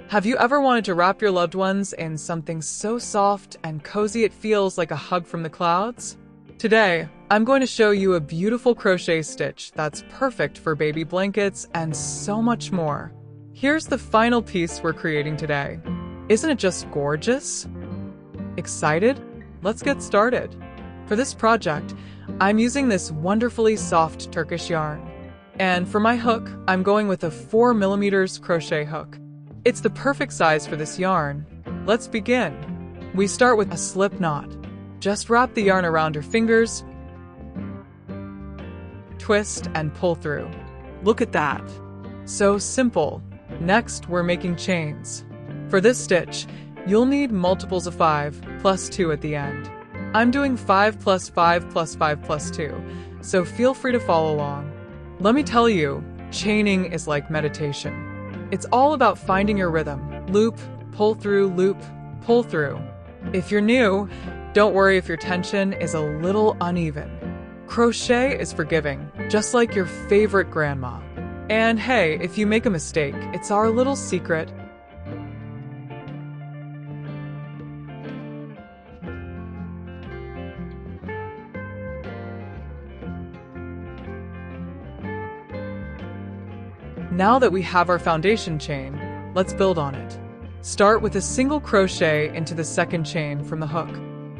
Have you ever wanted to wrap your loved ones in something so soft and cozy it feels like a hug from the clouds? Today, I'm going to show you a beautiful crochet stitch that's perfect for baby blankets and so much more. Here's the final piece we're creating today. Isn't it just gorgeous? Excited? Let's get started. For this project, I'm using this wonderfully soft Turkish yarn. And for my hook, I'm going with a 4mm crochet hook. It's the perfect size for this yarn. Let's begin. We start with a slip knot. Just wrap the yarn around your fingers, twist and pull through. Look at that. So simple. Next, we're making chains. For this stitch, you'll need multiples of 5 plus 2 at the end. I'm doing 5 plus 5 plus 5 plus 2, so feel free to follow along. Let me tell you, chaining is like meditation. It's all about finding your rhythm. Loop, loop, pull through. If you're new, don't worry if your tension is a little uneven. Crochet is forgiving, just like your favorite grandma. And hey, if you make a mistake, it's our little secret. Now that we have our foundation chain, let's build on it. Start with a single crochet into the second chain from the hook.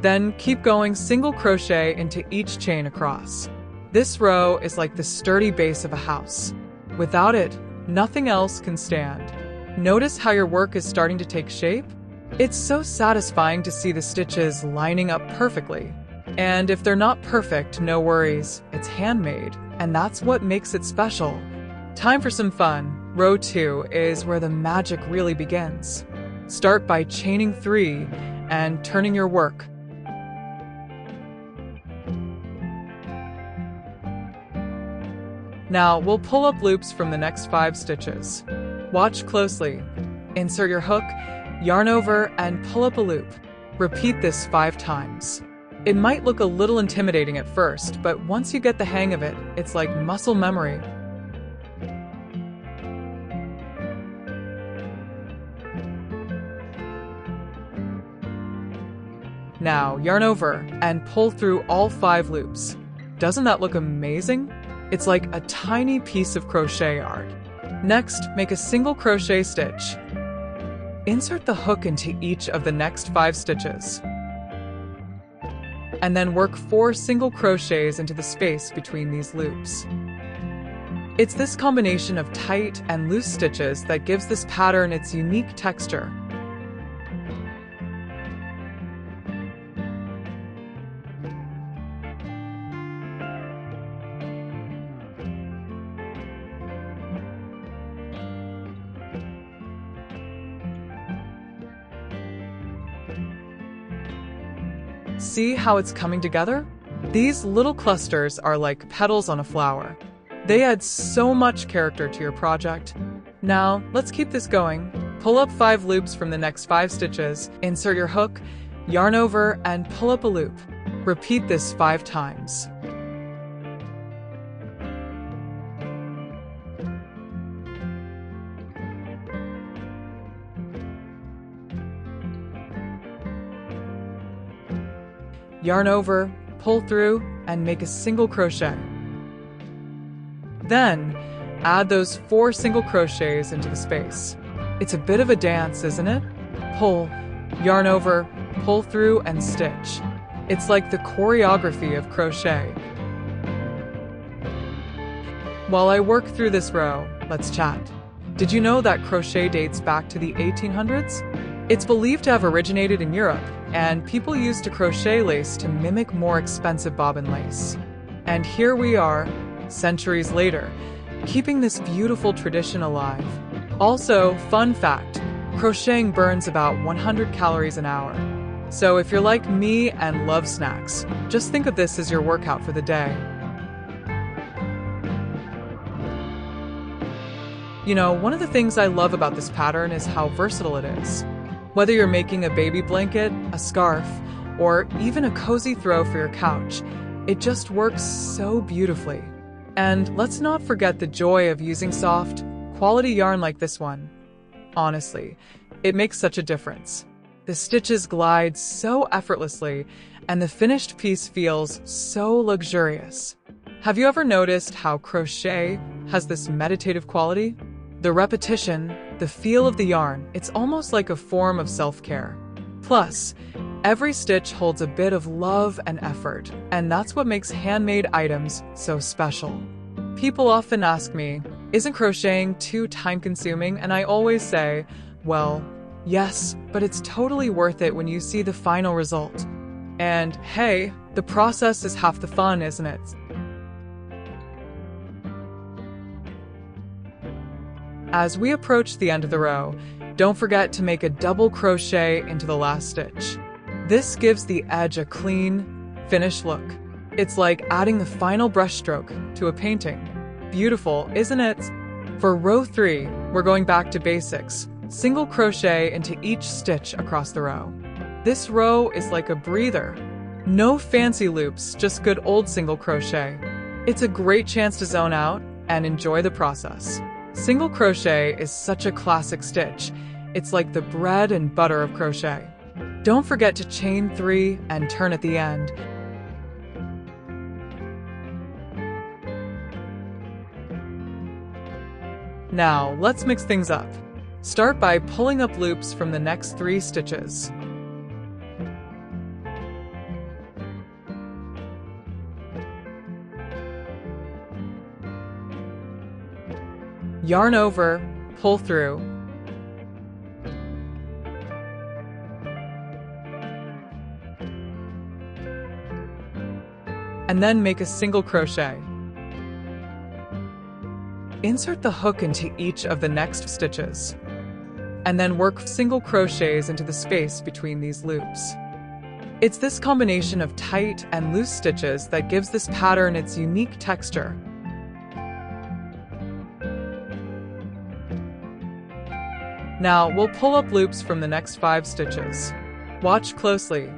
Then keep going single crochet into each chain across. This row is like the sturdy base of a house. Without it, nothing else can stand. Notice how your work is starting to take shape? It's so satisfying to see the stitches lining up perfectly. And if they're not perfect, no worries. It's handmade, and that's what makes it special. Time for some fun. Row 2 is where the magic really begins. Start by chaining 3 and turning your work. Now we'll pull up loops from the next 5 stitches. Watch closely. Insert your hook, yarn over, and pull up a loop. Repeat this 5 times. It might look a little intimidating at first, but once you get the hang of it, it's like muscle memory. Now, yarn over and pull through all 5 loops. Doesn't that look amazing? It's like a tiny piece of crochet art. Next, make a single crochet stitch. Insert the hook into each of the next 5 stitches. And then work 4 single crochets into the space between these loops. It's this combination of tight and loose stitches that gives this pattern its unique texture. See how it's coming together? These little clusters are like petals on a flower. They add so much character to your project. Now, let's keep this going. Pull up 5 loops from the next 5 stitches, insert your hook, yarn over, and pull up a loop. Repeat this 5 times. Yarn over, pull through, and make a single crochet. Then, add those 4 single crochets into the space. It's a bit of a dance, isn't it? Pull, yarn over, pull through, and stitch. It's like the choreography of crochet. While I work through this row, let's chat. Did you know that crochet dates back to the 1800s? It's believed to have originated in Europe, and people used to crochet lace to mimic more expensive bobbin lace. And here we are, centuries later, keeping this beautiful tradition alive. Also, fun fact, crocheting burns about 100 calories an hour. So if you're like me and love snacks, just think of this as your workout for the day. You know, one of the things I love about this pattern is how versatile it is. Whether you're making a baby blanket, a scarf, or even a cozy throw for your couch, it just works so beautifully. And let's not forget the joy of using soft, quality yarn like this one. Honestly, it makes such a difference. The stitches glide so effortlessly, and the finished piece feels so luxurious. Have you ever noticed how crochet has this meditative quality? The repetition, the feel of the yarn, it's almost like a form of self-care. Plus, every stitch holds a bit of love and effort, and that's what makes handmade items so special. People often ask me, isn't crocheting too time-consuming? And I always say, well, yes, but it's totally worth it when you see the final result. And hey, the process is half the fun, isn't it? As we approach the end of the row, don't forget to make a double crochet into the last stitch. This gives the edge a clean, finished look. It's like adding the final brushstroke to a painting. Beautiful, isn't it? For row 3, we're going back to basics. Single crochet into each stitch across the row. This row is like a breather. No fancy loops, just good old single crochet. It's a great chance to zone out and enjoy the process. Single crochet is such a classic stitch. It's like the bread and butter of crochet. Don't forget to chain 3 and turn at the end. Now, let's mix things up. Start by pulling up loops from the next 3 stitches. Yarn over, pull through. And then make a single crochet. Insert the hook into each of the next stitches, and then work single crochets into the space between these loops. It's this combination of tight and loose stitches that gives this pattern its unique texture. Now, we'll pull up loops from the next 5 stitches. Watch closely.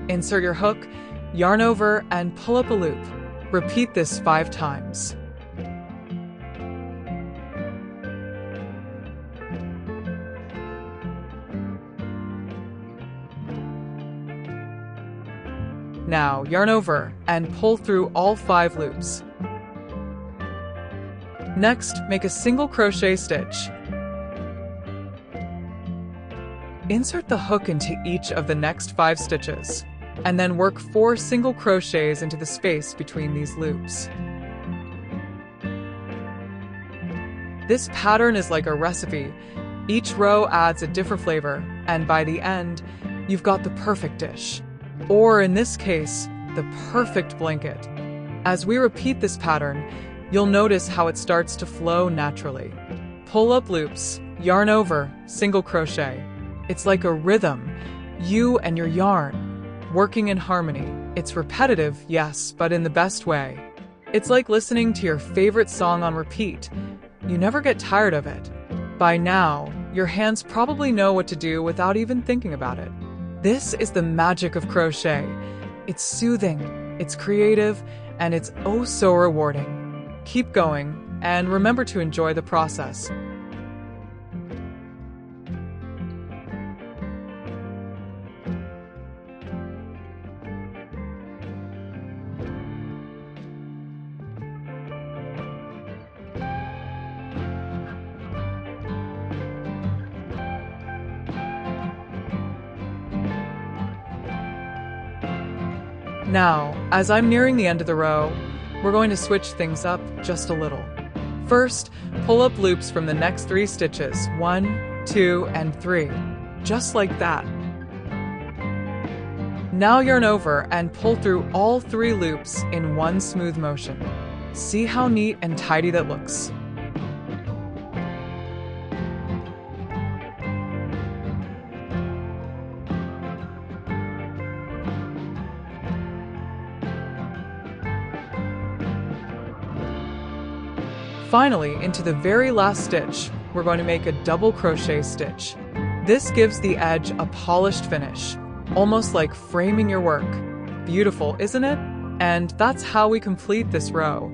Insert your hook, yarn over, and pull up a loop. Repeat this 5 times. Now, yarn over and pull through all 5 loops. Next, make a single crochet stitch. Insert the hook into each of the next 5 stitches, and then work 4 single crochets into the space between these loops. This pattern is like a recipe. Each row adds a different flavor, and by the end, you've got the perfect dish. Or in this case, the perfect blanket. As we repeat this pattern, you'll notice how it starts to flow naturally. Pull up loops, yarn over, single crochet. It's like a rhythm, you and your yarn, working in harmony. It's repetitive, yes, but in the best way. It's like listening to your favorite song on repeat. You never get tired of it. By now, your hands probably know what to do without even thinking about it. This is the magic of crochet. It's soothing, it's creative, and it's oh so rewarding. Keep going, and remember to enjoy the process. Now, as I'm nearing the end of the row, we're going to switch things up just a little. First, pull up loops from the next 3 stitches, 1, 2, and 3, just like that. Now yarn over and pull through all 3 loops in one smooth motion. See how neat and tidy that looks. Finally, into the very last stitch, we're going to make a double crochet stitch. This gives the edge a polished finish, almost like framing your work. Beautiful, isn't it? And that's how we complete this row.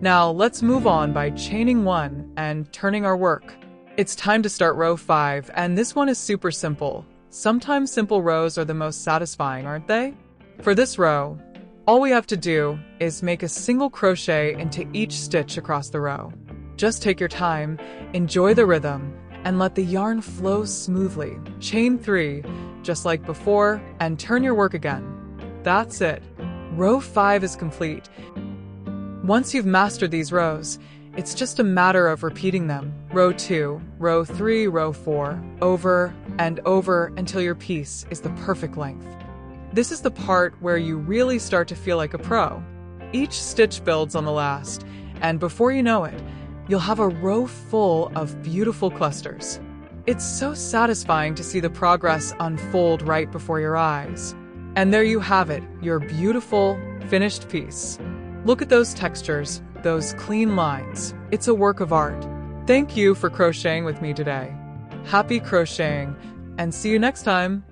Now let's move on by chaining 1 and turning our work. It's time to start row 5, and this one is super simple. Sometimes simple rows are the most satisfying, aren't they? For this row, all we have to do is make a single crochet into each stitch across the row. Just take your time, enjoy the rhythm, and let the yarn flow smoothly. Chain 3, just like before, and turn your work again. That's it. Row 5 is complete. Once you've mastered these rows, it's just a matter of repeating them. Row 2, row 3, row 4, over and over until your piece is the perfect length. This is the part where you really start to feel like a pro. Each stitch builds on the last, and before you know it, you'll have a row full of beautiful clusters. It's so satisfying to see the progress unfold right before your eyes. And there you have it, your beautiful, finished piece. Look at those textures, those clean lines. It's a work of art. Thank you for crocheting with me today. Happy crocheting, and see you next time.